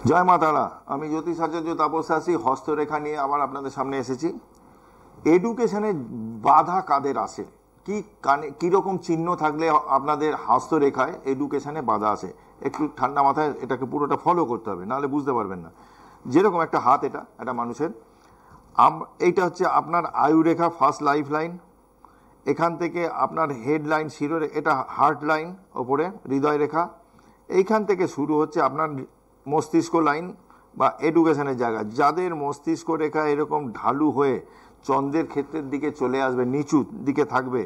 জয় মা তারা। আমি জ্যোতিষাচার্য তাপসাসী হস্তরেখা নিয়ে আবার আপনাদের সামনে এসেছি। এডুকেশনে বাধা কাদের আসে, কি কীরকম চিহ্ন থাকলে আপনাদের হস্তরেখায় এডুকেশনে বাধা আসে, একটু ঠান্ডা মাথায় এটাকে পুরোটা ফলো করতে হবে, নাহলে বুঝতে পারবেন না। যেরকম একটা হাত, এটা একটা মানুষের, এইটা হচ্ছে আপনার আয়ুরেখা, ফার্স্ট লাইফ লাইন। এখান থেকে আপনার হেড লাইন, শিরোর, এটা হার্ট লাইন, ওপরে হৃদয় রেখা। এইখান থেকে শুরু হচ্ছে আপনার মস্তিষ্ক লাইন বা এডুকেশনের জায়গা। যাদের মস্তিষ্ক রেখা এরকম ঢালু হয়ে চন্দ্রের ক্ষেত্রের দিকে চলে আসবে, নিচু দিকে থাকবে,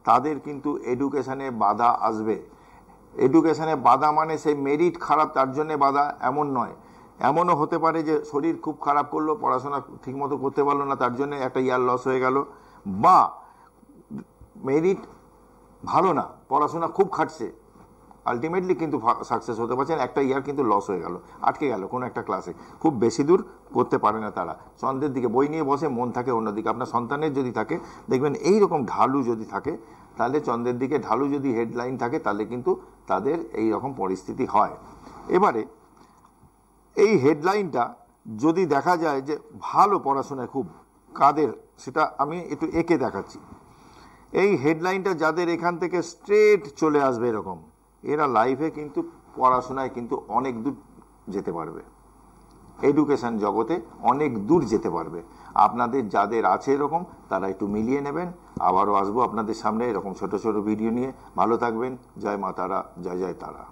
তাদের কিন্তু এডুকেশনে বাধা আসবে। এডুকেশনে বাধা মানে সেই মেরিট খারাপ তার জন্যে বাধা এমন নয়। এমনও হতে পারে যে শরীর খুব খারাপ করলো, পড়াশোনা ঠিকমতো করতে পারলো না, তার জন্য একটা ইয়ার লস হয়ে গেল। বা মেরিট ভালো না, পড়াশোনা খুব খাটছে, আলটিমেটলি কিন্তু সাকসেস হতে পারছেন, একটা ইয়ার কিন্তু লস হয়ে গেল, আটকে গেল কোনো একটা ক্লাসে, খুব বেশি দূর করতে পারে না তারা। চন্দ্রের দিকে বই নিয়ে বসে, মন থাকে অন্যদিকে। আপনার সন্তানের যদি থাকে, দেখবেন এই রকম ঢালু যদি থাকে, তাহলে চন্দ্রের দিকে ঢালু যদি হেডলাইন থাকে, তাহলে কিন্তু তাদের এই রকম পরিস্থিতি হয়। এবারে এই হেডলাইনটা যদি দেখা যায় যে ভালো পড়াশোনায় খুব কাদের, সেটা আমি একটু এঁকে দেখাচ্ছি। এই হেডলাইনটা যাদের এখান থেকে স্ট্রেট চলে আসবে এরকম, এরা লাইফে কিন্তু পড়াশোনায় কিন্তু অনেক দূর যেতে পারবে, এডুকেশন জগতে অনেক দূর যেতে পারবে। আপনাদের যাদের আছে এরকম, তারা একটু মিলিয়ে নেবেন। আবারও আসবো আপনাদের সামনে এরকম ছোট ছোট ভিডিও নিয়ে। ভালো থাকবেন। জয় মা তারা, জয় জয় তারা।